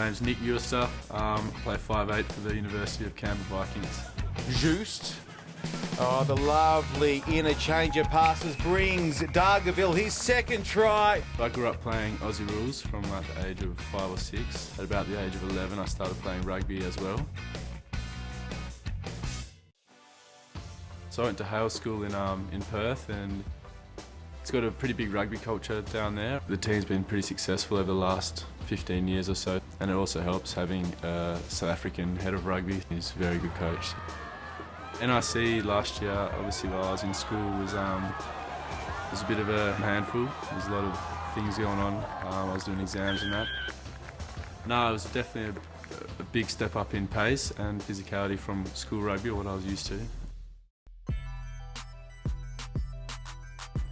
name's Nick Jooste. I play 5'8" for the University of Canberra Vikings. Jooste. Oh, the lovely interchange of passes brings Dargaville his second try. I grew up playing Aussie rules from like the age of 5 or 6. At about the age of 11, I started playing rugby as well. So I went to Hale School in Perth, and it's got a pretty big rugby culture down there. The team's been pretty successful over the last 15 years or so, and it also helps having a South African head of rugby. He's a very good coach. NRC last year, obviously while I was in school, was a bit of a handful. There's a lot of things going on. I was doing exams and that. No, it was definitely a big step up in pace and physicality from school rugby, or what I was used to.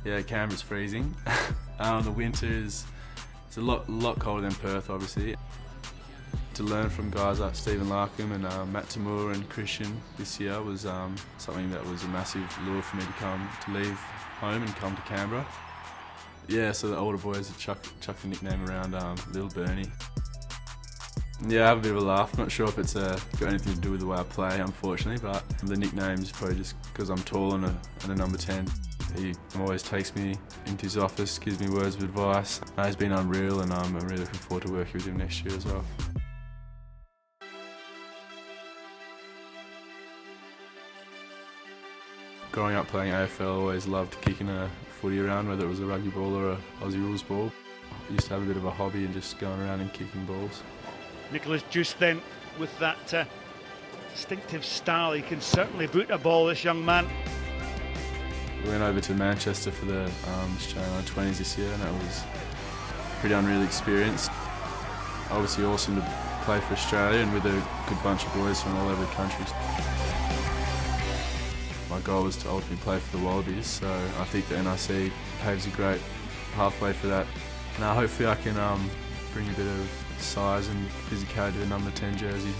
Yeah, Canberra's freezing. The winters, it's a lot colder than Perth, obviously. To learn from guys like Stephen Larkham and Matt Tamura and Christian this year was something that was a massive lure for me to leave home and come to Canberra. Yeah, so the older boys have chucked the nickname around Little Bernie. Yeah, I have a bit of a laugh. Not sure if it's got anything to do with the way I play, unfortunately, but the nickname's probably just because I'm tall and a number 10. He always takes me into his office, gives me words of advice. He's been unreal, and I'm really looking forward to working with him next year as well. Growing up playing AFL, I always loved kicking a footy around, whether it was a rugby ball or a Aussie rules ball. I used to have a bit of a hobby and just going around and kicking balls. Nicholas Jooste then, with that distinctive style, he can certainly boot a ball, this young man. We went over to Manchester for the Australian Under-20s this year, and that was a pretty unreal experience. Obviously awesome to play for Australia and with a good bunch of boys from all over the country. My goal was to ultimately play for the Wallabies, so I think the NRC paves a great pathway for that. Now hopefully I can bring a bit of size and physicality to the number 10 jersey.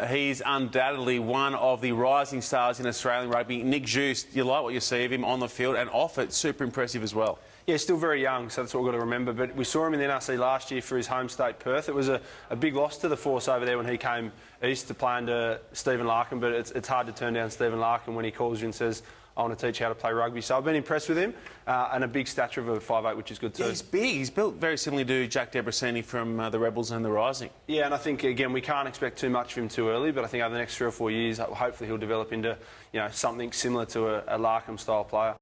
He's undoubtedly one of the rising stars in Australian rugby. Nick Jooste, you like what you see of him on the field, and off it, super impressive as well. Yeah, still very young, so that's what we've got to remember. But we saw him in the NRC last year for his home state, Perth. It was a big loss to the force over there when he came east to play under Stephen Larkham, but it's hard to turn down Stephen Larkham when he calls you and says, I want to teach you how to play rugby. So I've been impressed with him, and a big stature of a 5'8", which is good too. Yeah, he's big. He's built very similarly to Jack Debrasini from the Rebels and the Rising. Yeah, and I think, again, we can't expect too much of him too early, but I think over the next 3 or 4 years, hopefully he'll develop into something similar to a Larkham-style player.